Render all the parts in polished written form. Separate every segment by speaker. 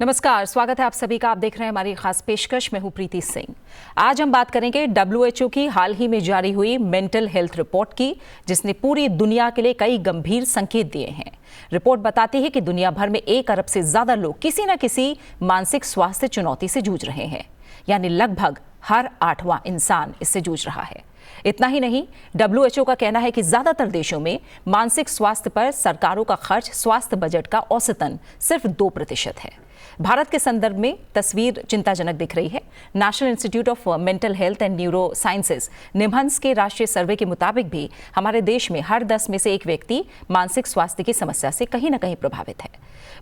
Speaker 1: नमस्कार, स्वागत है आप सभी का। आप देख रहे हैं हमारी खास पेशकश। मैं हूं प्रीति सिंह। आज हम बात करेंगे WHO की हाल ही में जारी हुई मेंटल हेल्थ रिपोर्ट की, जिसने पूरी दुनिया के लिए कई गंभीर संकेत दिए हैं। रिपोर्ट बताती है कि दुनिया भर में 1 अरब से ज्यादा लोग किसी न किसी मानसिक स्वास्थ्य चुनौती से जूझ रहे हैं, यानी लगभग हर 8वां इंसान इससे जूझ रहा है। इतना ही नहीं, WHO का कहना है कि ज्यादातर देशों में मानसिक स्वास्थ्य पर सरकारों का खर्च स्वास्थ्य बजट का औसतन सिर्फ 2% है। भारत के संदर्भ में तस्वीर चिंताजनक दिख रही है। National institute of mental health and neuro sciences NIMHANS के राष्ट्रीय सर्वे के मुताबिक भी हमारे देश में हर 10 में से 1 व्यक्ति मानसिक स्वास्थ्य की समस्या से कहीं ना कहीं प्रभावित है।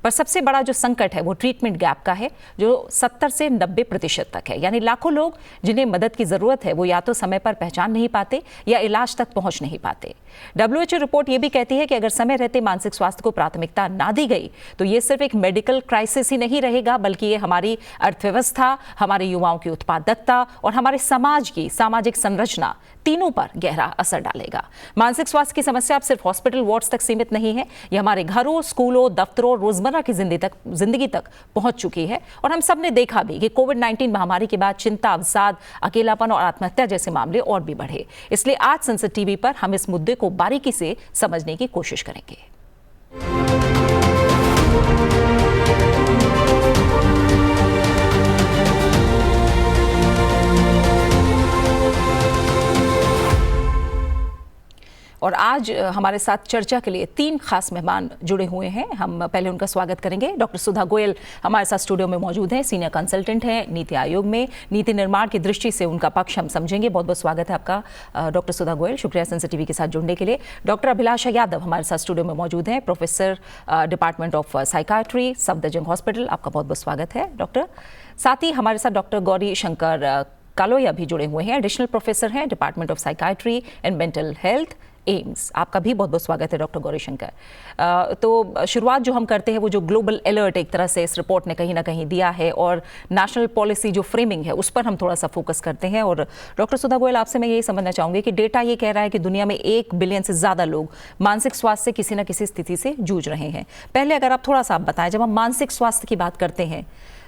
Speaker 1: पर सबसे बड़ा जो संकट है वो ट्रीटमेंट गैप का है, जो 70 से 90% तक है। यानी लाखों लोग जिन्हें मदद की जरूरत है वो या तो समय पर पहचान नहीं पाते या इलाज तक पहुंच नहीं पाते। WHO रिपोर्ट ये भी कहती है कि अगर समय रहते मानसिक स्वास्थ्य को प्राथमिकता ना दी गई तो ये सिर्फ एक मेडिकल क्राइसिस ही नहीं रहेगा, बल्कि ये हमारी अर्थव्यवस्था, हमारे युवाओं की उत्पादकता और हमारे समाज की सामाजिक संरचना तीनों पर गहरा असर डालेगा। मानसिक स्वास्थ्य की समस्या अब सिर्फ हॉस्पिटल वार्ड्स तक सीमित नहीं है, ये हमारे घरों, स्कूलों, दफ्तरों, रोजमर्रा की जिंदगी तक पहुंच चुकी है। और हम सब ने देखा भी कि कोविड-19 महामारी के बाद चिंता, अवसाद, अकेलापन और आत्महत्या जैसे मामले और भी बढ़े। इसलिए आज संसद टीवी पर हम इस मुद्दे को बारीकी से समझने की कोशिश करेंगे। और आज हमारे साथ चर्चा के लिए 3 खास मेहमान जुड़े हुए हैं। हम पहले उनका स्वागत करेंगे। डॉक्टर सुधा गोयल हमारे साथ स्टूडियो में मौजूद हैं, सीनियर कंसल्टेंट हैं नीति आयोग में। नीति निर्माण की दृष्टि से उनका पक्ष हम समझेंगे। बहुत बहुत स्वागत है आपका डॉक्टर सुधा गोयल, शुक्रिया संसद टीवी के साथ जुड़ने के लिए। डॉक्टर अभिलाषा यादव हमारे साथ स्टूडियो में मौजूद हैं, professor department of psychiatry, Safdarjung hospital. आपका बहुत बहुत स्वागत है डॉक्टर। साथ ही हमारे साथ डॉक्टर गौरी शंकर कालोया भी जुड़े हुए हैं, एडिशनल प्रोफेसर हैं department of psychiatry and mental health, AIIMS. आपका भी बहुत बहुत स्वागत है डॉक्टर गौरी शंकर। तो शुरुआत जो हम करते हैं वो जो ग्लोबल अलर्ट एक तरह से इस रिपोर्ट ने कहीं ना कहीं दिया है और नेशनल पॉलिसी जो फ्रेमिंग है उस पर हम थोड़ा सा फोकस करते हैं। और डॉक्टर सुधा गोयल, आपसे मैं यही समझना चाहूँगी कि डेटा ये कह रहा है कि दुनिया में 1 बिलियन से ज़्यादा लोग मानसिक स्वास्थ्य से किसी न किसी स्थिति से जूझ रहे हैं। पहले अगर आप थोड़ा सा बताएं, जब हम मानसिक स्वास्थ्य की बात करते हैं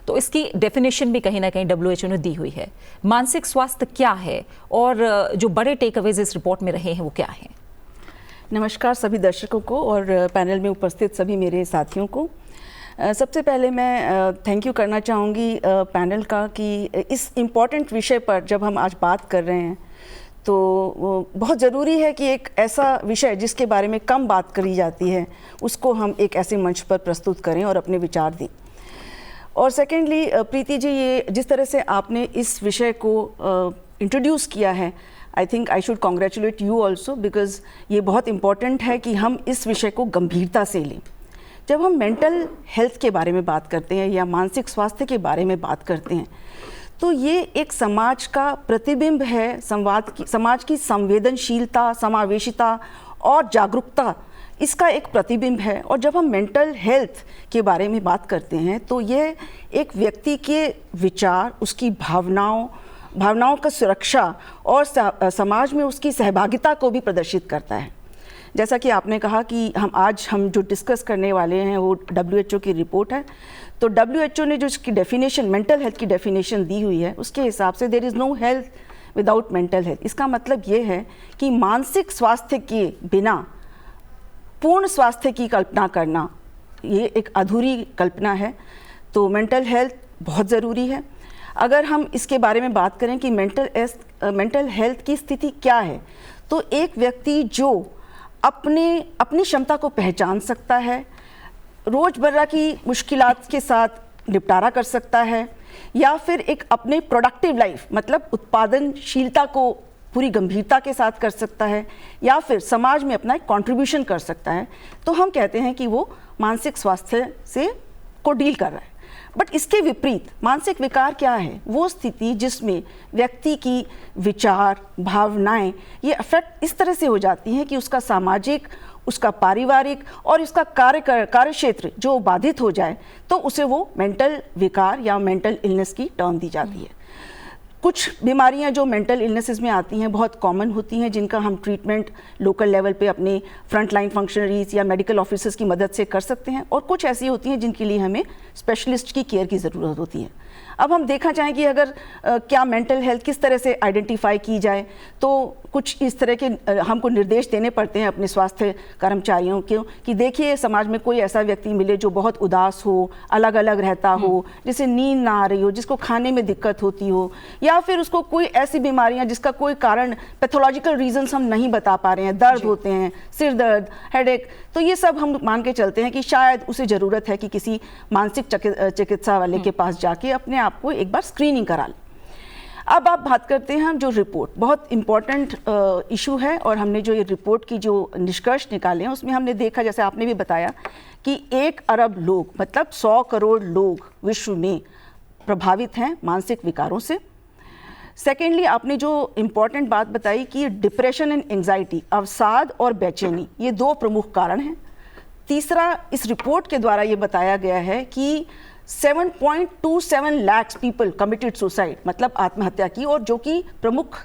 Speaker 1: तो इसकी डेफिनेशन भी कहीं ना कहीं WHO ने दी हुई है। मानसिक स्वास्थ्य क्या है और जो बड़े टेक अवेज इस रिपोर्ट में रहे हैं वो क्या है?
Speaker 2: नमस्कार सभी दर्शकों को और पैनल में उपस्थित सभी मेरे साथियों को। सबसे पहले मैं थैंक यू करना चाहूँगी पैनल का कि इस इम्पॉर्टेंट विषय पर जब हम आज बात कर रहे हैं तो बहुत ज़रूरी है कि एक ऐसा विषय जिसके बारे में कम बात करी जाती है उसको हम एक ऐसे मंच पर प्रस्तुत करें और अपने विचार दें। और सेकेंडली प्रीति जी, ये जिस तरह से आपने इस विषय को इंट्रोड्यूस किया है, I think I should congratulate you also, because ये बहुत इम्पॉर्टेंट है कि हम इस विषय को गंभीरता से लें। जब हम मेंटल हेल्थ के बारे में बात करते हैं या मानसिक स्वास्थ्य के बारे में बात करते हैं तो ये एक समाज का प्रतिबिंब है, समाज की संवेदनशीलता, समावेशिता और जागरूकता, इसका एक प्रतिबिंब है। और जब हम मेंटल हेल्थ के बारे में बात करते हैं तो ये एक व्यक्ति के विचार, उसकी भावनाओं का सुरक्षा और समाज में उसकी सहभागिता को भी प्रदर्शित करता है। जैसा कि आपने कहा कि हम जो डिस्कस करने वाले हैं वो WHO की रिपोर्ट है। तो WHO ने जो इसकी डेफिनेशन, मेंटल हेल्थ की डेफिनेशन दी हुई है, उसके हिसाब से there is no health without mental health. इसका मतलब ये है कि मानसिक स्वास्थ्य के बिना पूर्ण स्वास्थ्य की कल्पना करना ये एक अधूरी कल्पना है। तो मेंटल हेल्थ बहुत ज़रूरी है। अगर हम इसके बारे में बात करें कि मेंटल हेल्थ की स्थिति क्या है, तो एक व्यक्ति जो अपनी क्षमता को पहचान सकता है, रोज़मर्रा की मुश्किलात के साथ निपटारा कर सकता है, या फिर एक अपने प्रोडक्टिव लाइफ मतलब उत्पादनशीलता को पूरी गंभीरता के साथ कर सकता है, या फिर समाज में अपना एक कॉन्ट्रीब्यूशन कर सकता है, तो हम कहते हैं कि वो मानसिक स्वास्थ्य से को डील कर रहा है। बट इसके विपरीत मानसिक विकार क्या है? वो स्थिति जिसमें व्यक्ति की विचार, भावनाएं ये अफेक्ट इस तरह से हो जाती हैं कि उसका सामाजिक, उसका पारिवारिक और उसका कार्य क्षेत्र जो बाधित हो जाए, तो उसे वो मेंटल विकार या मेंटल इलनेस की टर्म दी जाती है। कुछ बीमारियां जो मेंटल इलनेसेस में आती हैं बहुत कॉमन होती हैं, जिनका हम ट्रीटमेंट लोकल लेवल पे अपने फ्रंट लाइन फंक्शनरीज या मेडिकल ऑफिसर्स की मदद से कर सकते हैं, और कुछ ऐसी होती हैं जिनके लिए हमें स्पेशलिस्ट की केयर की ज़रूरत होती है। अब हम देखना चाहें कि अगर क्या मेंटल हेल्थ किस तरह से आइडेंटिफाई की जाए, तो कुछ इस तरह के हमको निर्देश देने पड़ते हैं अपने स्वास्थ्य कर्मचारियों के कि देखिए समाज में कोई ऐसा व्यक्ति मिले जो बहुत उदास हो, अलग अलग रहता हो, जिसे नींद ना आ रही हो, जिसको खाने में दिक्कत होती हो, या फिर उसको कोई ऐसी बीमारियां जिसका कोई कारण पैथोलॉजिकल रीजंस हम नहीं बता पा रहे हैं, दर्द होते हैं, सिर दर्द, हेडेक, तो ये सब हम मान के चलते हैं कि शायद उसे ज़रूरत है कि किसी मानसिक चिकित्सा वाले के पास जाके अपने आप को एक बार स्क्रीनिंग करा लें। अब आप बात करते हैं हम जो रिपोर्ट, बहुत इम्पॉर्टेंट इशू है, और हमने जो ये रिपोर्ट की जो निष्कर्ष निकाले हैं उसमें हमने देखा, जैसे आपने भी बताया, कि 1 अरब लोग मतलब 100 करोड़ लोग विश्व में प्रभावित हैं मानसिक विकारों से। सेकेंडली, आपने जो इम्पॉर्टेंट बात बताई कि डिप्रेशन एंड एंजाइटी, अवसाद और बेचैनी, ये 2 प्रमुख कारण हैं। तीसरा, इस रिपोर्ट के द्वारा ये बताया गया है कि 7.27 लाख पीपल कमिटेड सुसाइड, मतलब आत्महत्या की, और जो कि प्रमुख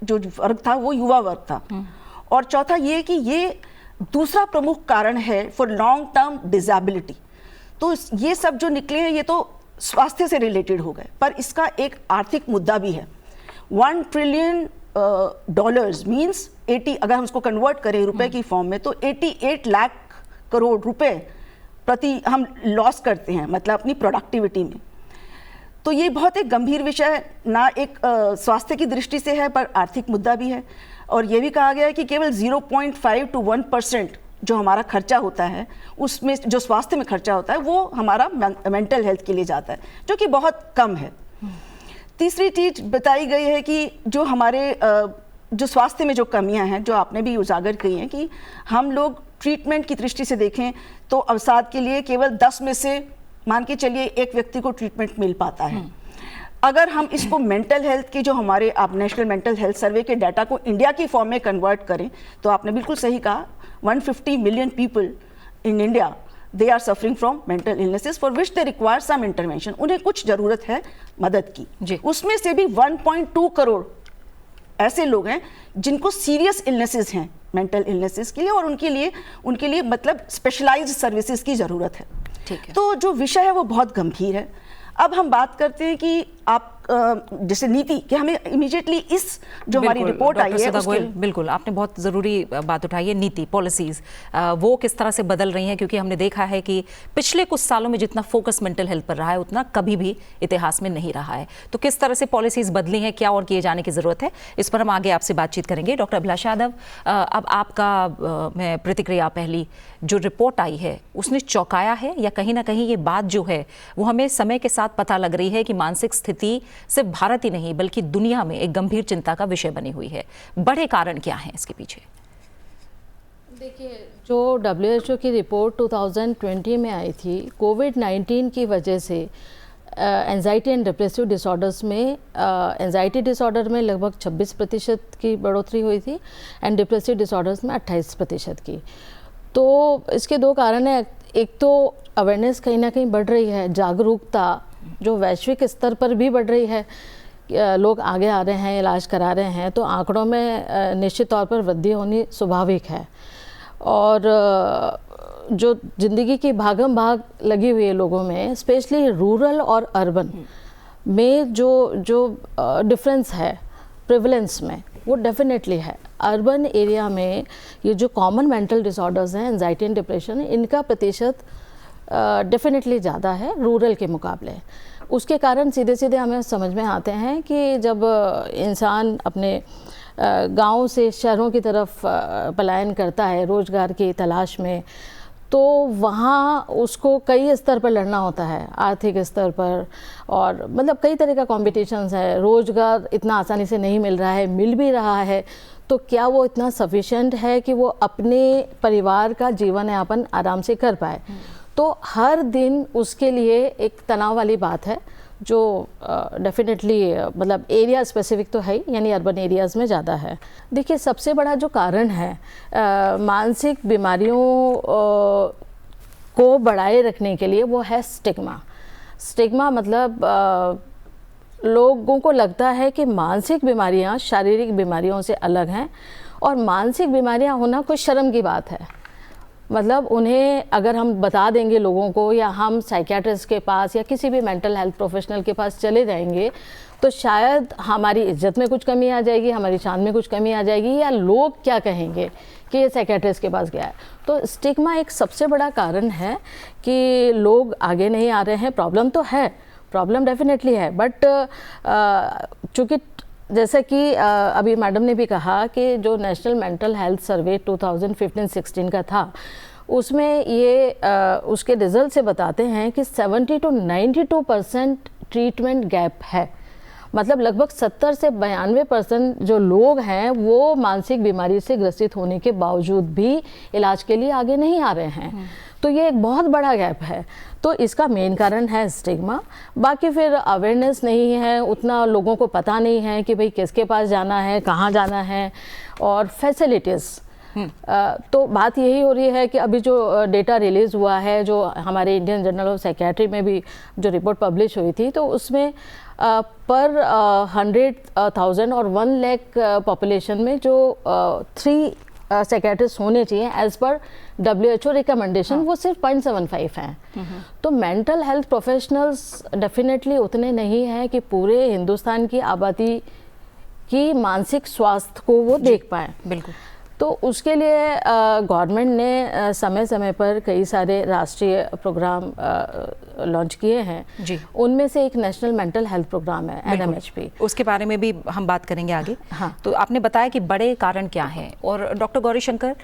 Speaker 2: जो वर्ग था वो युवा वर्ग था। और चौथा ये कि ये दूसरा प्रमुख कारण है फॉर लॉन्ग टर्म डिसेबिलिटी। तो ये सब जो निकले हैं ये तो स्वास्थ्य से रिलेटेड हो गए, पर इसका एक आर्थिक मुद्दा भी है। $1 ट्रिलियन मीन्स 80, अगर हम उसको कन्वर्ट करें रुपए की फॉर्म में, तो 88 लाख करोड़ रुपए प्रति हम लॉस करते हैं, मतलब अपनी प्रोडक्टिविटी में। तो ये बहुत एक गंभीर विषय ना एक स्वास्थ्य की दृष्टि से है, पर आर्थिक मुद्दा भी है। और ये भी कहा गया है कि केवल 0.5 to 1% जो हमारा खर्चा होता है, उसमें जो स्वास्थ्य में खर्चा होता है वो हमारा मेंटल हेल्थ के लिए जाता है, जो कि बहुत कम है। तीसरी चीज बताई गई है कि जो हमारे जो स्वास्थ्य में जो कमियां हैं, जो आपने भी उजागर की हैं, कि हम लोग ट्रीटमेंट की दृष्टि से देखें तो अवसाद के लिए केवल 10 में से मान के चलिए एक व्यक्ति को ट्रीटमेंट मिल पाता है। अगर हम इसको मेंटल हेल्थ की जो हमारे आप नेशनल मेंटल हेल्थ सर्वे के डाटा को इंडिया की फॉर्म में कन्वर्ट करें, तो आपने बिल्कुल सही कहा, 150 million people in India they are suffering from mental illnesses for which they require some intervention. उन्हें कुछ जरूरत है मदद की। उसमें से भी 1.2 करोड़ ऐसे लोग हैं जिनको सीरियस इलनेसेस हैं मेंटल इलनेसेस के लिए, और उनके लिए मतलब स्पेशलाइज्ड सर्विसेज की ज़रूरत है।
Speaker 1: ठीक है।
Speaker 2: तो जो विषय है वो बहुत गंभीर है। अब हम बात करते हैं कि आप जैसे नीति, कि हमें इमीडिएटली इस जो हमारी रिपोर्ट आई है उसके,
Speaker 1: बिल्कुल आपने बहुत ज़रूरी बात उठाई है, नीति, पॉलिसीज़ वो किस तरह से बदल रही हैं, क्योंकि हमने देखा है कि पिछले कुछ सालों में जितना फोकस मेंटल हेल्थ पर रहा है उतना कभी भी इतिहास में नहीं रहा है। तो किस तरह से पॉलिसीज़ बदली हैं, क्या और किए जाने की ज़रूरत है, इस पर हम आगे आपसे बातचीत करेंगे। डॉक्टर अभिलाषा यादव, अब आपका मैं प्रतिक्रिया, पहली जो रिपोर्ट आई है उसने चौंकाया है, या कहीं ना कहीं ये बात जो है वो हमें समय के साथ पता लग रही है कि मानसिक स्थिति सिर्फ भारत ही नहीं बल्कि दुनिया में एक गंभीर चिंता का विषय बनी हुई है। बड़े कारण क्या हैं इसके पीछे?
Speaker 3: देखिए, जो WHO की रिपोर्ट 2020 में आई थी, कोविड-19 की वजह से एंजाइटी एंड डिप्रेसिव डिसऑर्डर्स में, एंजाइटी डिसऑर्डर में लगभग 26% की बढ़ोतरी हुई थी एंड डिप्रेसिव डिसऑर्डर्स में 28% की। तो इसके 2 कारण हैं। एक तो अवेयरनेस कहीं ना कहीं बढ़ रही है, जागरूकता जो वैश्विक स्तर पर भी बढ़ रही है, लोग आगे आ रहे हैं, इलाज करा रहे हैं, तो आंकड़ों में निश्चित तौर पर वृद्धि होनी स्वाभाविक है। और जो ज़िंदगी की भागम भाग लगी हुई है लोगों में, स्पेशली रूरल और अर्बन में जो डिफरेंस है प्रिवलेंस में, वो डेफिनेटली है। अर्बन एरिया में ये जो कॉमन मेंटल डिसऑर्डर्स हैं, एंजाइटी एंड डिप्रेशन, इनका प्रतिशत डेफिनेटली ज़्यादा है रूरल के मुकाबले। उसके कारण सीधे सीधे हमें समझ में आते हैं कि जब इंसान अपने गांव से शहरों की तरफ पलायन करता है रोज़गार की तलाश में, तो वहाँ उसको कई स्तर पर लड़ना होता है, आर्थिक स्तर पर, और मतलब कई तरह का कॉम्पिटिशन्स है। रोज़गार इतना आसानी से नहीं मिल रहा है, मिल भी रहा है तो क्या वो इतना सफिशेंट है कि वो अपने परिवार का जीवन यापन आराम से कर पाए। तो हर दिन उसके लिए एक तनाव वाली बात है, जो डेफिनेटली मतलब एरिया स्पेसिफिक तो है ही, यानी अर्बन एरियाज़ में ज़्यादा है। देखिए, सबसे बड़ा जो कारण है मानसिक बीमारियों को बढ़ाए रखने के लिए, वो है स्टिग्मा। स्टिग्मा मतलब लोगों को लगता है कि मानसिक बीमारियां शारीरिक बीमारियों से अलग हैं और मानसिक बीमारियां होना कोई शर्म की बात है। मतलब उन्हें अगर हम बता देंगे लोगों को, या हम साइकियाट्रिस्ट के पास या किसी भी मेंटल हेल्थ प्रोफेशनल के पास चले जाएंगे, तो शायद हमारी इज्जत में कुछ कमी आ जाएगी, हमारी शान में कुछ कमी आ जाएगी, या लोग क्या कहेंगे कि ये साइकियाट्रिस्ट के पास गया है। तो स्टिग्मा एक सबसे बड़ा कारण है कि लोग आगे नहीं आ रहे हैं। प्रॉब्लम तो है, प्रॉब्लम डेफिनेटली है, बट चूँकि जैसे कि अभी मैडम ने भी कहा कि जो नेशनल मेंटल हेल्थ सर्वे 2015-16 का था, उसमें ये उसके रिजल्ट से बताते हैं कि 70 to 92% ट्रीटमेंट गैप है। मतलब लगभग 70 से 92% जो लोग हैं वो मानसिक बीमारी से ग्रसित होने के बावजूद भी इलाज के लिए आगे नहीं आ रहे हैं। तो ये एक बहुत बड़ा गैप है। तो इसका मेन कारण है स्टिग्मा। बाकी फिर अवेयरनेस नहीं है, उतना लोगों को पता नहीं है कि भाई किसके पास जाना है, कहाँ जाना है, और फैसिलिटीज़। तो बात यही हो रही है कि अभी जो डेटा रिलीज़ हुआ है, जो हमारे इंडियन जर्नल ऑफ साइकियाट्री में भी जो रिपोर्ट पब्लिश हुई थी, तो उसमें पर 100,000 और 1 लाख पॉपुलेशन में जो 3 साइकियाट्रिस्ट होने चाहिए एज पर WHO रिकमेंडेशन, वो सिर्फ 0.75 हैं। तो मेंटल हेल्थ प्रोफेशनल्स डेफिनेटली उतने नहीं हैं कि पूरे हिंदुस्तान की आबादी की मानसिक स्वास्थ्य को वो देख पाएँ।
Speaker 1: बिल्कुल।
Speaker 3: तो उसके लिए गवर्नमेंट ने समय समय पर कई सारे राष्ट्रीय प्रोग्राम लॉन्च किए हैं
Speaker 1: जी।
Speaker 3: उनमें से एक नेशनल मेंटल हेल्थ प्रोग्राम है NMHP।
Speaker 1: उसके बारे में भी हम बात करेंगे आगे।
Speaker 3: हाँ।
Speaker 1: तो आपने बताया कि बड़े कारण क्या हैं, और डॉक्टर गौरी शंकर,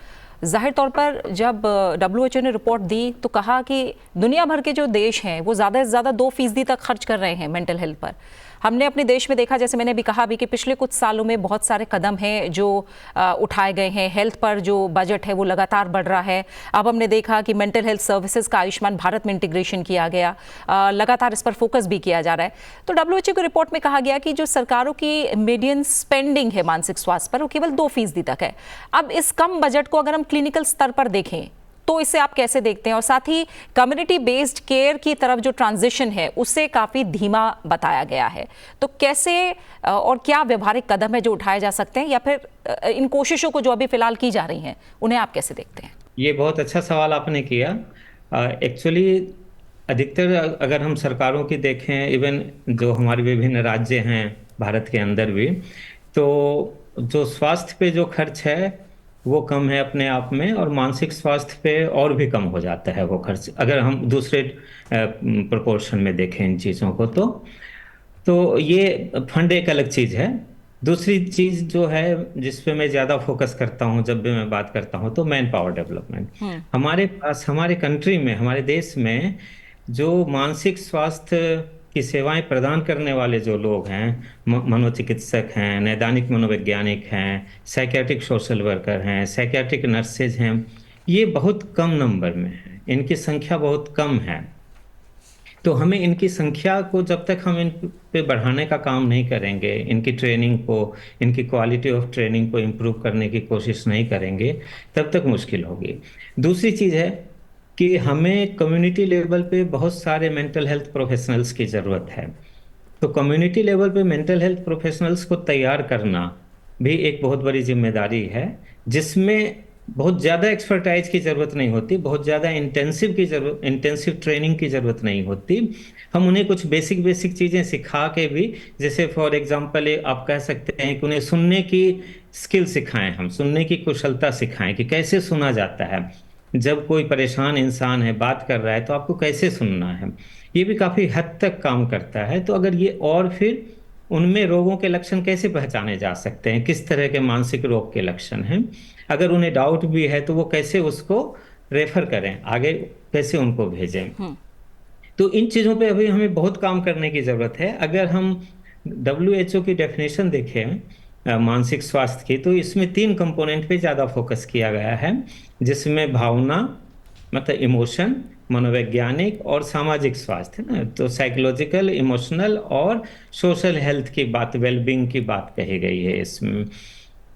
Speaker 1: जाहिर तौर पर जब WHO ने रिपोर्ट दी तो कहा कि दुनिया भर के जो देश हैं वो ज़्यादा से ज़्यादा 2% तक खर्च कर रहे हैं मेंटल हेल्थ पर। हमने अपने देश में देखा, जैसे मैंने भी कहा भी, कि पिछले कुछ सालों में बहुत सारे कदम हैं जो उठाए गए हैं। हेल्थ पर जो बजट है वो लगातार बढ़ रहा है। अब हमने देखा कि मेंटल हेल्थ सर्विसेज का आयुष्मान भारत में इंटीग्रेशन किया गया, लगातार इस पर फोकस भी किया जा रहा है। तो WHO की रिपोर्ट में कहा गया कि जो सरकारों की मीडियन स्पेंडिंग है मानसिक स्वास्थ्य पर, वो केवल 2% तक है। अब इस कम बजट को अगर हम क्लिनिकल स्तर पर देखें तो इसे आप कैसे देखते हैं? और साथ ही कम्युनिटी बेस्ड केयर की तरफ जो ट्रांजिशन है उसे काफ़ी धीमा बताया गया है। तो कैसे और क्या व्यवहारिक कदम है जो उठाए जा सकते हैं, या फिर इन कोशिशों को जो अभी फिलहाल की जा रही हैं उन्हें आप कैसे देखते हैं?
Speaker 4: ये बहुत अच्छा सवाल आपने किया। एक्चुअली अधिकतर अगर हम सरकारों की देखें, इवन जो हमारे विभिन्न राज्य हैं भारत के अंदर भी, तो जो स्वास्थ्य पे जो खर्च है वो कम है अपने आप में, और मानसिक स्वास्थ्य पे और भी कम हो जाता है वो खर्च अगर हम दूसरे प्रोपोर्शन में देखें इन चीज़ों को। तो ये फंड एक अलग चीज़ है। दूसरी चीज़ जो है जिस पे मैं ज़्यादा फोकस करता हूँ जब भी मैं बात करता हूँ, तो मैन पावर डेवलपमेंट। हमारे पास, हमारे कंट्री में, हमारे देश में जो मानसिक स्वास्थ्य की सेवाएं प्रदान करने वाले जो लोग हैं, मनोचिकित्सक हैं, नैदानिक मनोवैज्ञानिक हैं, साइकियाट्रिक सोशल वर्कर हैं, साइकियाट्रिक नर्सेज हैं, ये बहुत कम नंबर में हैं। इनकी संख्या बहुत कम है। तो हमें इनकी संख्या को, जब तक हम इन पे बढ़ाने का काम नहीं करेंगे, इनकी ट्रेनिंग को, इनकी क्वालिटी ऑफ ट्रेनिंग को इम्प्रूव करने की कोशिश नहीं करेंगे, तब तक मुश्किल होगी। दूसरी चीज़ है कि हमें कम्युनिटी लेवल पे बहुत सारे मेंटल हेल्थ प्रोफेशनल्स की ज़रूरत है। तो कम्युनिटी लेवल पे मेंटल हेल्थ प्रोफेशनल्स को तैयार करना भी एक बहुत बड़ी जिम्मेदारी है, जिसमें बहुत ज़्यादा एक्सपर्टाइज की ज़रूरत नहीं होती, बहुत ज़्यादा इंटेंसिव ट्रेनिंग की ज़रूरत नहीं होती। हम उन्हें कुछ बेसिक चीज़ें सिखा के भी, जैसे फॉर एग्जांपल आप कह सकते हैं कि उन्हें सुनने की स्किल सिखाएं, हम सुनने की कुशलता सिखाएं कि कैसे सुना जाता है। जब कोई परेशान इंसान है, बात कर रहा है, तो आपको कैसे सुनना है, ये भी काफ़ी हद तक काम करता है। तो अगर ये, और फिर उनमें रोगों के लक्षण कैसे पहचाने जा सकते हैं, किस तरह के मानसिक रोग के लक्षण हैं, अगर उन्हें डाउट भी है तो वो कैसे उसको रेफर करें, आगे कैसे उनको भेजें। तो इन चीज़ों पे अभी हमें बहुत काम करने की ज़रूरत है। अगर हम WHO की डेफिनेशन देखें मानसिक स्वास्थ्य की, तो इसमें 3 कंपोनेंट पे ज़्यादा फोकस किया गया है, जिसमें भावना, मतलब इमोशन, मनोवैज्ञानिक और सामाजिक स्वास्थ्य है ना, तो साइकोलॉजिकल, इमोशनल और सोशल हेल्थ की बात, वेलबींग की बात कही गई है इसमें।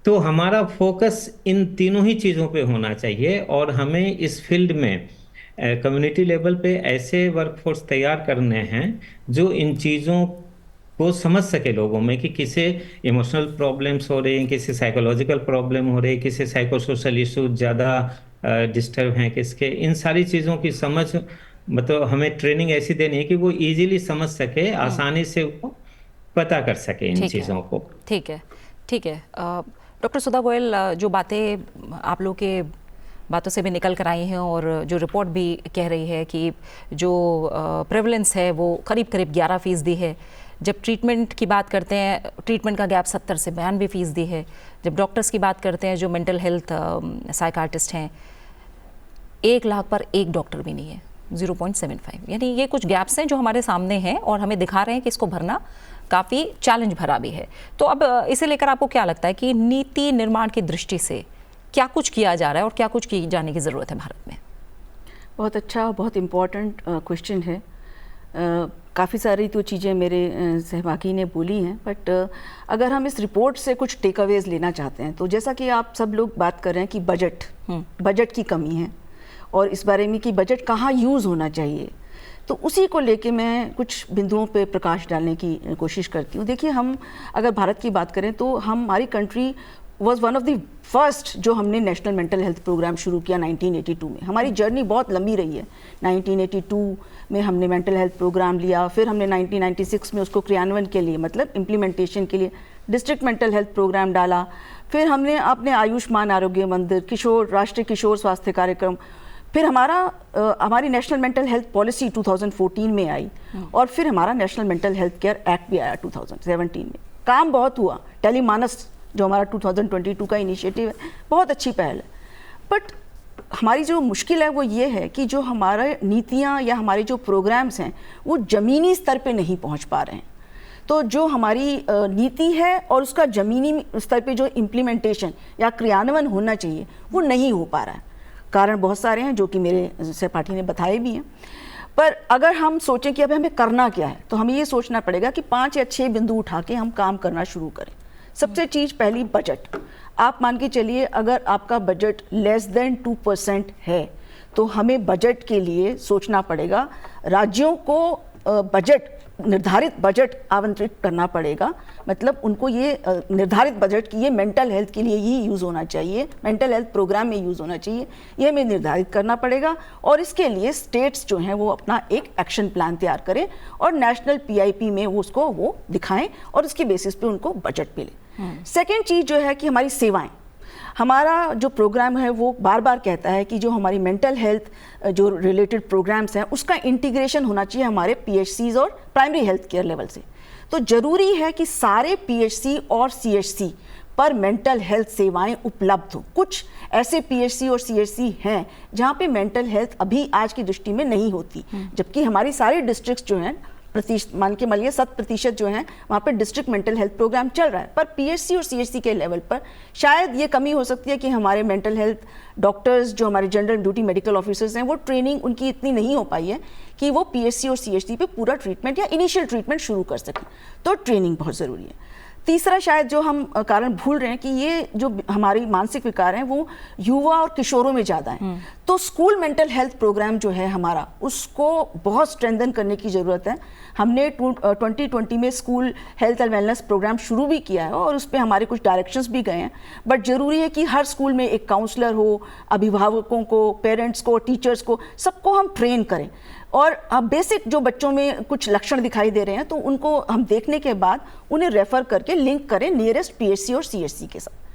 Speaker 4: तो हमारा फोकस इन तीनों ही चीज़ों पे होना चाहिए, और हमें इस फील्ड में कम्युनिटी लेवल पे ऐसे वर्कफोर्स तैयार करने हैं जो इन चीज़ों को समझ सके लोगों में कि किसे इमोशनल प्रॉब्लम्स हो रहे हैं, किसे साइकोलॉजिकल प्रॉब्लम हो रही है, किसे साइकोसोशल इश्यूज ज़्यादा डिस्टर्ब हैं, किसके, इन सारी चीज़ों की समझ, मतलब हमें ट्रेनिंग ऐसी देनी है कि वो इजीली समझ सके, आसानी से वो पता कर सके इन
Speaker 1: ठीक है,
Speaker 4: चीज़ों को।
Speaker 1: ठीक है, ठीक है। डॉक्टर सुधा गोयल, जो बातें आप लोग के बातों से भी निकल कर आई हैं और जो रिपोर्ट भी कह रही है कि जो प्रेवलेंस है वो करीब करीब 11% है। जब ट्रीटमेंट की बात करते हैं, ट्रीटमेंट का गैप 70 से 92% है। जब डॉक्टर्स की बात करते हैं, जो मेंटल हेल्थ साइकार्टिस्ट हैं, 1 लाख पर एक डॉक्टर भी नहीं है, 0.75। यानी ये कुछ गैप्स हैं जो हमारे सामने हैं और हमें दिखा रहे हैं कि इसको भरना काफ़ी चैलेंज भरा भी है। तो अब इसे लेकर आपको क्या लगता है कि नीति निर्माण की दृष्टि से क्या कुछ किया जा रहा है और क्या कुछ की जाने की ज़रूरत है भारत में?
Speaker 2: बहुत अच्छा, बहुत इम्पॉर्टेंट क्वेश्चन है। काफ़ी सारी तो चीज़ें मेरे सहभागी ने बोली हैं, बट अगर हम इस रिपोर्ट से कुछ टेक अवेज लेना चाहते हैं तो जैसा कि आप सब लोग बात कर रहे हैं कि बजट की कमी है और इस बारे में कि बजट कहाँ यूज़ होना चाहिए, तो उसी को लेके मैं कुछ बिंदुओं पे प्रकाश डालने की कोशिश करती हूँ। देखिए, हम अगर भारत की बात करें तो हमारी country was one of the first जो हमने नेशनल मेंटल हेल्थ प्रोग्राम शुरू किया 1982 में। हमारी जर्नी बहुत लंबी रही है। 1982 में हमने मेंटल हेल्थ प्रोग्राम लिया, फिर हमने 1996 में उसको क्रियान्वयन के लिए, मतलब इम्प्लीमेंटेशन के लिए डिस्ट्रिक्ट मेंटल हेल्थ प्रोग्राम डाला। फिर हमने अपने आयुष्मान आरोग्य मंदिर, राष्ट्रीय किशोर स्वास्थ्य कार्यक्रम, फिर हमारी नेशनल मेंटल हेल्थ पॉलिसी 2014 में आई और फिर हमारा national mental health care act भी आया 2017 में। काम बहुत हुआ। टेलीमानस जो हमारा 2022 का इनिशिएटिव है, बहुत अच्छी पहल है। बट हमारी जो मुश्किल है वो ये है कि जो हमारे नीतियाँ या हमारे जो प्रोग्राम्स हैं वो ज़मीनी स्तर पे नहीं पहुँच पा रहे हैं। तो जो हमारी नीति है और उसका ज़मीनी स्तर पे जो इम्प्लीमेंटेशन या क्रियान्वयन होना चाहिए वो नहीं हो पा रहा है। कारण बहुत सारे हैं जो कि मेरे सहपाठी ने बताए भी हैं। पर अगर हम सोचें कि अब हमें करना क्या है, तो हमें ये सोचना पड़ेगा कि 5 या 6 बिंदु उठा के हम काम करना शुरू करें। सबसे चीज़ पहली, बजट। आप मान के चलिए, अगर आपका बजट लेस देन 2% है तो हमें बजट के लिए सोचना पड़ेगा, राज्यों को निर्धारित बजट आवंटित करना पड़ेगा। मतलब उनको ये निर्धारित बजट की ये मेंटल हेल्थ के लिए ही यूज़ होना चाहिए, मेंटल हेल्थ प्रोग्राम में यूज़ होना चाहिए, ये हमें निर्धारित करना पड़ेगा। और इसके लिए स्टेट्स जो हैं वो अपना एक एक्शन प्लान तैयार करें और नेशनल PIP में वो दिखाएं और उसके बेसिस पे उनको बजट मिले। सेकेंड चीज़ जो है कि हमारी सेवाएँ, हमारा जो प्रोग्राम है वो बार बार कहता है कि जो हमारी मेंटल हेल्थ जो रिलेटेड प्रोग्राम्स हैं उसका इंटीग्रेशन होना चाहिए हमारे PHCs और प्राइमरी हेल्थ केयर लेवल से। तो ज़रूरी है कि सारे PHC और CHC पर मेंटल हेल्थ सेवाएं उपलब्ध हो। कुछ ऐसे PHC और CHC हैं जहाँ पे मेंटल हेल्थ अभी आज की दृष्टि में नहीं होती, जबकि हमारी सारी डिस्ट्रिक्ट्स जो हैं मान के मानिए 100% जो है वहाँ पर डिस्ट्रिक्ट मेंटल हेल्थ प्रोग्राम चल रहा है। पर PHC और CHC के लेवल पर शायद ये कमी हो सकती है कि हमारे मेंटल हेल्थ डॉक्टर्स जो हमारे जनरल ड्यूटी मेडिकल ऑफिसर्स हैं वो ट्रेनिंग उनकी इतनी नहीं हो पाई है कि वो PHC और CHC पे पूरा ट्रीटमेंट या इनिशियल ट्रीटमेंट शुरू कर सकें। तो ट्रेनिंग बहुत ज़रूरी है। तीसरा शायद जो हम कारण भूल रहे हैं कि ये जो हमारी मानसिक विकार हैं वो युवा और किशोरों में ज़्यादा हैं। तो स्कूल मेंटल हेल्थ प्रोग्राम जो है हमारा, उसको बहुत स्ट्रेंथन करने की ज़रूरत है। हमने 2020 में school health and wellness programme शुरू भी किया है और उस पर हमारे कुछ डायरेक्शंस भी गए हैं। बट ज़रूरी है कि हर स्कूल में एक काउंसलर हो, अभिभावकों को, पेरेंट्स को, टीचर्स को, सबको हम ट्रेन करें। और अब बेसिक जो बच्चों में कुछ लक्षण दिखाई दे रहे हैं तो उनको हम देखने के बाद उन्हें रेफ़र करके लिंक करें नियरेस्ट PHC और CHC के साथ।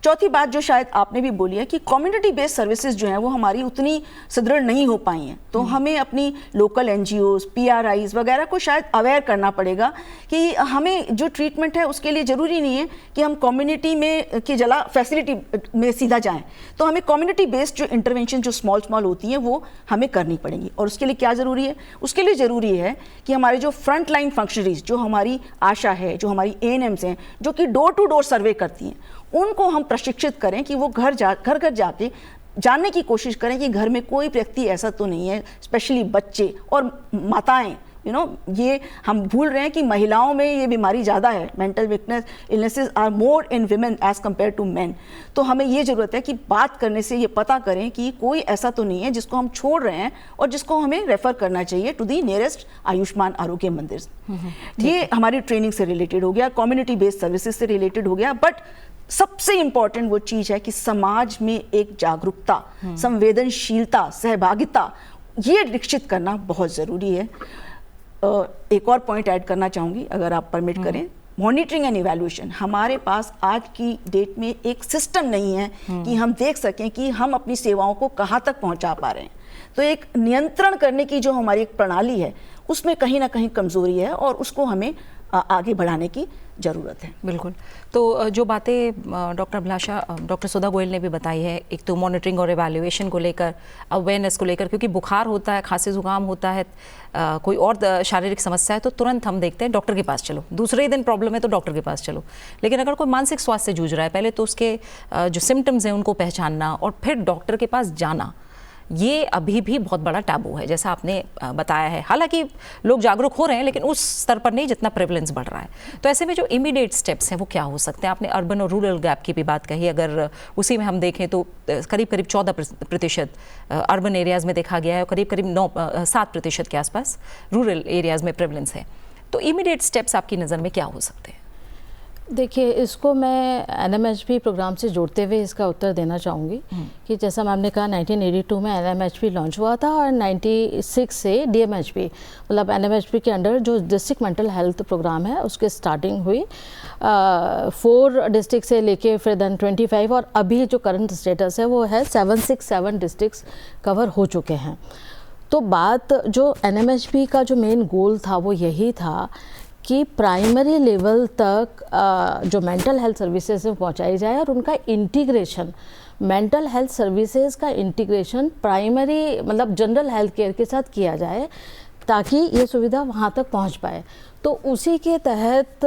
Speaker 2: चौथी बात जो शायद आपने भी बोली है कि कम्युनिटी बेस्ड सर्विसेज जो हैं वो हमारी उतनी सुदृढ़ नहीं हो पाई हैं। तो हमें अपनी लोकल NGOs, PRIs वगैरह को शायद अवेयर करना पड़ेगा कि हमें जो ट्रीटमेंट है उसके लिए ज़रूरी नहीं है कि हम कम्युनिटी में की जला फैसिलिटी में सीधा जाएं। तो हमें कम्युनिटी बेस्ड जो इंटरवेंशन जो स्मॉल होती हैं वो हमें करनी पड़ेंगी। और उसके लिए क्या ज़रूरी है? उसके लिए ज़रूरी है कि हमारे जो फ्रंट लाइन फंक्शनरीज, जो हमारी आशा है, जो हमारी ANMs हैं, जो कि डोर टू डोर सर्वे करती हैं, उनको हम प्रशिक्षित करें कि वो घर घर जाके जानने की कोशिश करें कि घर में कोई व्यक्ति ऐसा तो नहीं है, स्पेशली बच्चे और माताएं ये हम भूल रहे हैं कि महिलाओं में ये बीमारी ज़्यादा है, mental weakness illnesses are more in women as compare to man. तो हमें ये ज़रूरत है कि बात करने से ये पता करें कि कोई ऐसा तो नहीं है जिसको हम छोड़ रहे हैं और जिसको हमें रेफ़र करना चाहिए टू दी नियरेस्ट आयुष्मान आरोग्य मंदिर। ये हमारी ट्रेनिंग से रिलेटेड हो गया, कम्युनिटी बेस्ड सर्विसेज से रिलेटेड हो गया। बट सबसे इंपॉर्टेंट वो चीज़ है कि समाज में एक जागरूकता, संवेदनशीलता, सहभागिता ये विकसित करना बहुत ज़रूरी है। एक और पॉइंट ऐड करना चाहूँगी अगर आप परमिट करें, मॉनिटरिंग एंड इवैल्यूएशन। हमारे पास आज की डेट में एक सिस्टम नहीं है कि हम देख सकें कि हम अपनी सेवाओं को कहाँ तक पहुँचा पा रहे हैं। तो एक नियंत्रण करने की जो हमारी एक प्रणाली है उसमें कहीं ना कहीं कमज़ोरी है और उसको हमें आगे बढ़ाने की ज़रूरत है।
Speaker 1: बिल्कुल। तो जो बातें डॉक्टर सुधा गोयल ने भी बताई है, एक तो मॉनिटरिंग और एवैल्यूएशन को लेकर, अवेयरनेस को लेकर, क्योंकि बुखार होता है, खांसी जुकाम होता है, कोई और शारीरिक समस्या है तो तुरंत हम देखते हैं डॉक्टर के पास चलो, दूसरे ही दिन प्रॉब्लम है तो डॉक्टर के पास चलो। लेकिन अगर कोई मानसिक स्वास्थ्य से जूझ रहा है, पहले तो उसके जो सिम्टम्स हैं उनको पहचानना और फिर डॉक्टर के पास जाना, ये अभी भी बहुत बड़ा टैबू है, जैसा आपने बताया है। हालांकि लोग जागरूक हो रहे हैं लेकिन उस स्तर पर नहीं जितना प्रेवलेंस बढ़ रहा है। तो ऐसे में जो इमीडिएट स्टेप्स हैं वो क्या हो सकते हैं? आपने अर्बन और रूरल गैप की भी बात कही, अगर उसी में हम देखें तो करीब 14% अर्बन एरियाज़ में देखा गया है और करीब 7% के आसपास रूरल एरियाज़ में प्रेवलेंस है। तो इमीडिएट स्टेप्स आपकी नज़र में क्या हो सकते हैं?
Speaker 3: देखिए, इसको मैं NMHP प्रोग्राम से जोड़ते हुए इसका उत्तर देना चाहूँगी कि जैसा मैम ने कहा 1982 में NMHP लॉन्च हुआ था और 96 से DMHP मतलब NMHP के अंडर जो डिस्ट्रिक्ट मेंटल हेल्थ प्रोग्राम है उसके स्टार्टिंग हुई 4 डिस्ट्रिक्ट से लेके फिर देन 25 और अभी जो करंट स्टेटस है वो है 767 डिस्ट्रिक्ट्स कवर हो चुके हैं। तो बात जो NMHP का जो मेन गोल था वो यही था कि प्राइमरी लेवल तक जो मेंटल हेल्थ सर्विसेज में पहुंचाई जाए और उनका इंटीग्रेशन, मेंटल हेल्थ सर्विसेज का इंटीग्रेशन प्राइमरी मतलब जनरल हेल्थ केयर के साथ किया जाए ताकि ये सुविधा वहां तक पहुंच पाए। तो उसी के तहत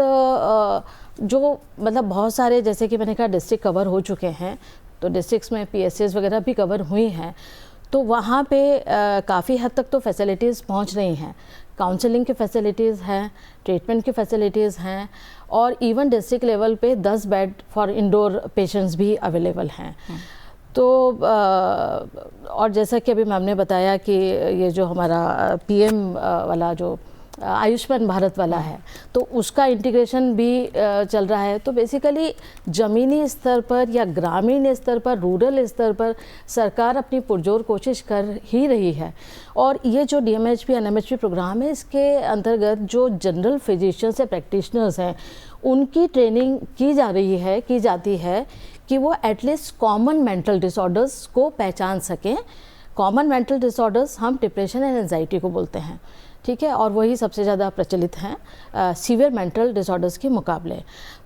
Speaker 3: जो मतलब बहुत सारे, जैसे कि मैंने कहा, डिस्ट्रिक्ट कवर हो चुके हैं, तो डिस्ट्रिक्ट्स में PSCs वगैरह भी कवर हुई हैं, तो वहाँ पे काफ़ी हद तक तो फैसिलिटीज़ पहुँच रही हैं। काउंसलिंग की फैसिलिटीज़ हैं, ट्रीटमेंट की फैसिलिटीज़ हैं और इवन डिस्ट्रिक्ट लेवल पे 10 बेड फॉर इंडोर पेशेंट्स भी अवेलेबल हैं। तो और जैसा कि अभी मैम ने बताया कि ये जो हमारा PM वाला जो आयुष्मान भारत वाला है तो उसका इंटीग्रेशन भी चल रहा है। तो बेसिकली ज़मीनी स्तर पर या ग्रामीण स्तर पर, रूरल स्तर पर सरकार अपनी पुरजोर कोशिश कर ही रही है। और ये जो DMHP NMHP प्रोग्राम है, इसके अंतर्गत जो जनरल फिजिशियंस या प्रैक्टिशनर्स हैं उनकी ट्रेनिंग की जाती है कि वो एटलीस्ट कॉमन मेंटल डिसऑर्डर्स को पहचान सकें। कॉमन मेंटल डिसऑर्डर्स हम डिप्रेशन एंड एंजाइटी को बोलते हैं, ठीक है, और वही सबसे ज़्यादा प्रचलित हैं सीवियर मेंटल डिसऑर्डर्स के मुकाबले।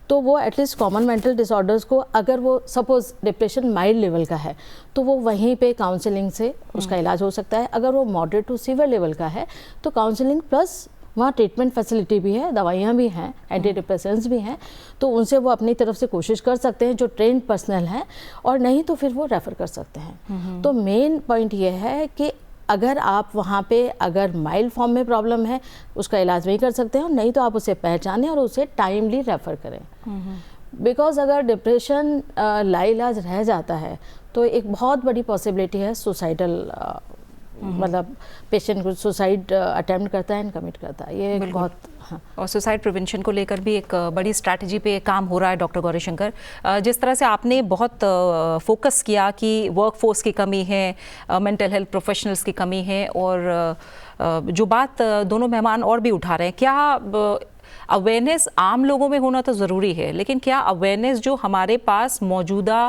Speaker 3: तो वो एटलीस्ट कॉमन मेंटल डिसऑर्डर्स को, अगर वो सपोज़ डिप्रेशन माइल्ड लेवल का है तो वो वहीं पे काउंसलिंग से उसका इलाज हो सकता है। अगर वो मॉडरेट टू सीवियर लेवल का है तो काउंसलिंग प्लस वहाँ ट्रीटमेंट फैसिलिटी भी है, दवाइयाँ भी हैं, एंटी डिप्रेसेंट्स भी हैं, तो उनसे वो अपनी तरफ से कोशिश कर सकते हैं जो ट्रेंड पर्सनल हैं, और नहीं तो फिर वो रेफ़र कर सकते हैं। तो मेन पॉइंट ये है कि अगर आप वहाँ पे अगर माइल्ड फॉर्म में प्रॉब्लम है उसका इलाज वही कर सकते हैं, और नहीं तो आप उसे पहचानें और उसे टाइमली रेफ़र करें। बिकॉज अगर डिप्रेशन लाइलाज रह जाता है तो एक बहुत बड़ी पॉसिबिलिटी है सुसाइडल मतलब पेशेंट को सुसाइड अटेम्प्ट करता है एंड कमिट करता है। ये बहुत
Speaker 1: और सुसाइड प्रिवेंशन को लेकर भी एक बड़ी स्ट्रैटेजी पे काम हो रहा है। डॉक्टर गौरीशंकर, जिस तरह से आपने बहुत फोकस किया कि वर्कफोर्स की कमी है, मेंटल हेल्थ प्रोफेशनल्स की कमी है, और जो बात दोनों मेहमान और भी उठा रहे हैं, क्या अवेयरनेस आम लोगों में होना तो ज़रूरी है, लेकिन क्या अवेयरनेस जो हमारे पास मौजूदा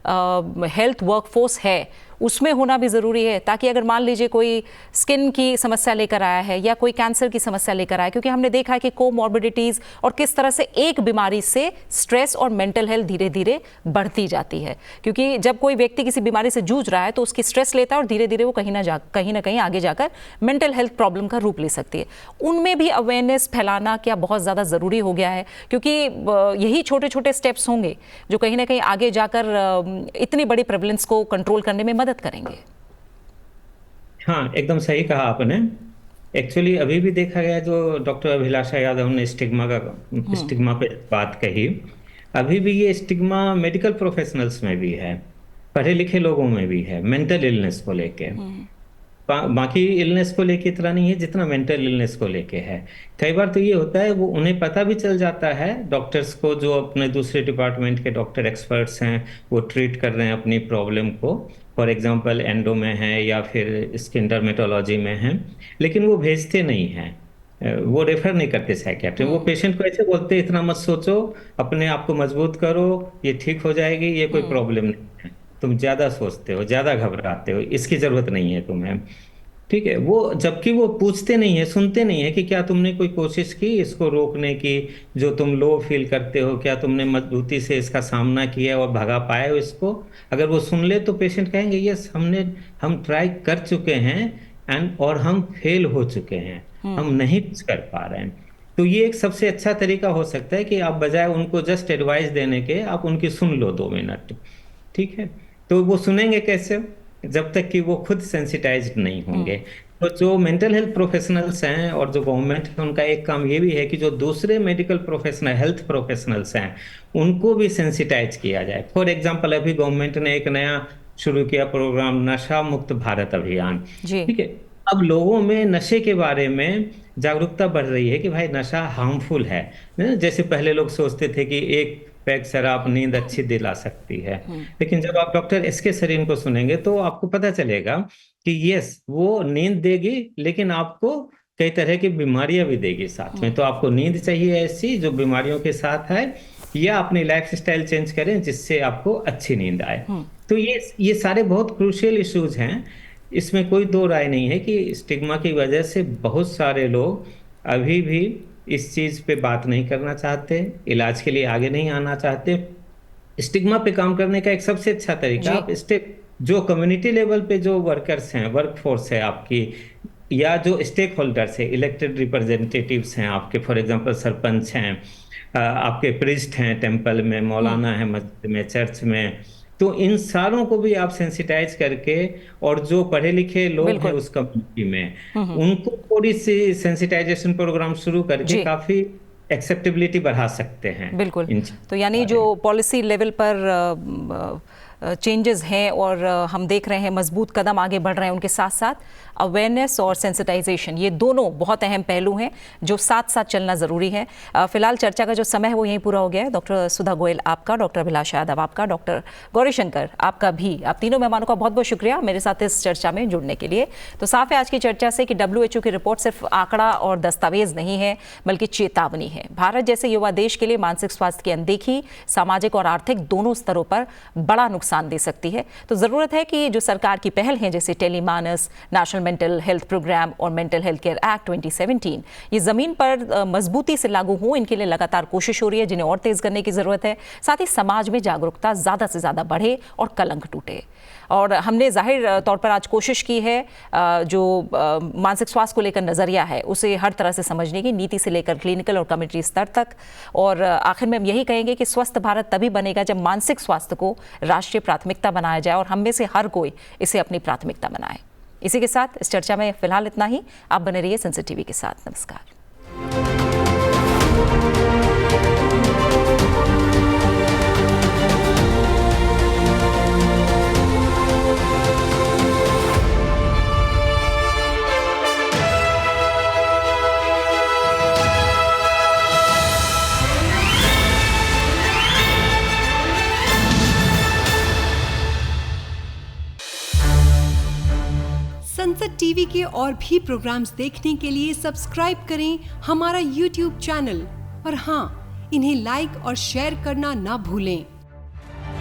Speaker 1: हेल्थ वर्कफोर्स है उसमें होना भी ज़रूरी है, ताकि अगर मान लीजिए कोई स्किन की समस्या लेकर आया है या कोई कैंसर की समस्या लेकर आया है, क्योंकि हमने देखा है कि कोमॉर्बिडिटीज़ और किस तरह से एक बीमारी से स्ट्रेस और मेंटल हेल्थ धीरे धीरे बढ़ती जाती है, क्योंकि जब कोई व्यक्ति किसी बीमारी से जूझ रहा है तो उसकी स्ट्रेस लेता है और धीरे धीरे वो कहीं ना कहीं आगे जाकर मेंटल हेल्थ प्रॉब्लम का रूप ले सकती है। उनमें भी अवेयरनेस फैलाना क्या बहुत ज़्यादा ज़रूरी हो गया है, क्योंकि यही छोटे छोटे स्टेप्स होंगे जो कहीं ना कहीं आगे जाकर इतनी बड़ी प्रेवलेंस को कंट्रोल करने में मदद करेंगे।
Speaker 4: हाँ, एकदम सही कहा आपने। एक्चुअली अभी भी देखा गया, जो डॉक्टर अभिलाषा यादव ने स्टिग्मा पे बात कही, अभी भी ये स्टिग्मा मेडिकल प्रोफेशनल्स में भी है, पढ़े लिखे लोगों में भी है, मेंटल इलनेस को लेके। बाकी इलनेस को लेके इतना नहीं है जितना मेंटल इलनेस को लेके है। कई बार तो ये होता है, वो उन्हें पता भी चल जाता है, डॉक्टर्स को, जो अपने दूसरे डिपार्टमेंट के डॉक्टर एक्सपर्ट्स हैं, वो ट्रीट कर रहे हैं अपनी प्रॉब्लम को, फॉर एग्जांपल एंडो में है या फिर स्किन डर्मेटोलॉजी में है, लेकिन वो भेजते नहीं हैं, वो रेफर नहीं करते साइकियाट्रिस्ट। वो पेशेंट को ऐसे बोलते हैं, इतना मत सोचो, अपने आप को मजबूत करो, ये ठीक हो जाएगी, ये कोई प्रॉब्लम नहीं है, तुम ज्यादा सोचते हो, ज्यादा घबराते हो, इसकी जरूरत नहीं है तुम्हें। ठीक है, वो जबकि वो पूछते नहीं है, सुनते नहीं है कि क्या तुमने कोई कोशिश की इसको रोकने की, जो तुम लो फील करते हो, क्या तुमने मजबूती से इसका सामना किया और भगा पाए हो इसको। अगर वो सुन ले तो पेशेंट कहेंगे यस, हम ट्राई कर चुके हैं और हम फेल हो चुके हैं, हम नहीं कुछ कर पा रहे हैं। तो ये एक सबसे अच्छा तरीका हो सकता है कि आप बजाय उनको जस्ट एडवाइस देने के, आप उनकी सुन लो 2 मिनट। ठीक है, तो वो सुनेंगे कैसे, जब तक कि वो खुद सेंसिटाइज्ड नहीं होंगे। तो जो मेंटल हेल्थ प्रोफेशनल्स हैं और जो गवर्नमेंट है, उनका एक काम ये भी है कि जो दूसरे मेडिकल प्रोफेशनल, हेल्थ प्रोफेशनल्स हैं, उनको भी सेंसिटाइज किया जाए। फॉर एग्जांपल, अभी गवर्नमेंट ने एक नया शुरू किया प्रोग्राम, नशा मुक्त भारत अभियान। ठीक है, अब लोगों में नशे के बारे में जागरूकता बढ़ रही है कि भाई नशा हार्मफुल है। जैसे पहले लोग सोचते थे कि एक पैक शराब नींद अच्छी दिला सकती है, लेकिन जब आप डॉक्टर एस.के. सरीन को सुनेंगे तो आपको पता चलेगा कि यस, वो नींद देगी, लेकिन आपको कई तरह की बीमारियां भी देगी साथ में। तो आपको नींद चाहिए ऐसी जो बीमारियों के साथ है, या अपनी लाइफ स्टाइल चेंज करें जिससे आपको अच्छी नींद आए। तो ये सारे बहुत क्रूशियल इश्यूज हैं, इसमें कोई दो राय नहीं है कि स्टिग्मा की वजह से बहुत सारे लोग अभी भी इस चीज पे बात नहीं करना चाहते, इलाज के लिए आगे नहीं आना चाहते। स्टिग्मा पे काम करने का एक सबसे अच्छा तरीका, आप जो कम्युनिटी लेवल पे जो वर्कर्स हैं, वर्कफोर्स है आपकी, या जो स्टेक होल्डर्स है, इलेक्टेड रिप्रेजेंटेटिव्स हैं आपके, फॉर एग्जांपल सरपंच हैं, आपके प्रीस्ट हैं टेम्पल में, मौलाना है मस्जिद में, चर्च में, तो इन सारों को भी आप सेंसिटाइज करके, और जो पढ़े लिखे लोग हैं उस कम्युनिटी में, उनको थोड़ी सी सेंसिटाइजेशन प्रोग्राम शुरू करके काफी एक्सेप्टेबिलिटी बढ़ा सकते हैं।
Speaker 1: बिल्कुल, तो यानी जो पॉलिसी लेवल पर चेंजेस हैं और हम देख रहे हैं मजबूत कदम आगे बढ़ रहे हैं, उनके साथ साथ अवेयरनेस और सेंसिटाइजेशन, ये दोनों बहुत अहम पहलू हैं जो साथ साथ चलना ज़रूरी है। फिलहाल चर्चा का जो समय है वो यहीं पूरा हो गया है। डॉक्टर सुधा गोयल आपका, डॉक्टर अभिलाषा यादव आपका, डॉक्टर गौरीशंकर आपका भी, आप तीनों मेहमानों का बहुत बहुत शुक्रिया मेरे साथ इस चर्चा में जुड़ने के लिए। तो साफ है आज की चर्चा से कि WHO की रिपोर्ट सिर्फ आंकड़ा और दस्तावेज नहीं है, बल्कि चेतावनी है। भारत जैसे युवा देश के लिए मानसिक स्वास्थ्य की अनदेखी सामाजिक और आर्थिक दोनों स्तरों पर बड़ा नुकसान दे सकती है। तो ज़रूरत है कि जो सरकार की पहल है, जैसे Tele MANAS, national mental health programme और मेंटल हेल्थ केयर एक्ट 2017, ये ज़मीन पर मजबूती से लागू हो, इनके लिए लगातार कोशिश हो रही है, जिन्हें और तेज़ करने की ज़रूरत है। साथ ही समाज में जागरूकता ज़्यादा से ज़्यादा बढ़े और कलंक टूटे। और हमने जाहिर तौर पर आज कोशिश की है जो मानसिक स्वास्थ्य को लेकर नज़रिया है उसे हर तरह से समझने की, नीति से लेकर क्लिनिकल और कम्युनिटी स्तर तक। और आखिर में हम यही कहेंगे कि स्वस्थ भारत तभी बनेगा जब मानसिक स्वास्थ्य को राष्ट्रीय प्राथमिकता बनाया जाए और हम में से हर कोई इसे अपनी प्राथमिकता बनाए। इसी के साथ इस चर्चा में फिलहाल इतना ही। आप बने रहिए सेंसिटिव टीवी के साथ। नमस्कार।
Speaker 5: संसद टीवी के और भी प्रोग्राम्स देखने के लिए सब्सक्राइब करें हमारा YouTube चैनल और हाँ, इन्हें लाइक और शेयर करना ना भूलें।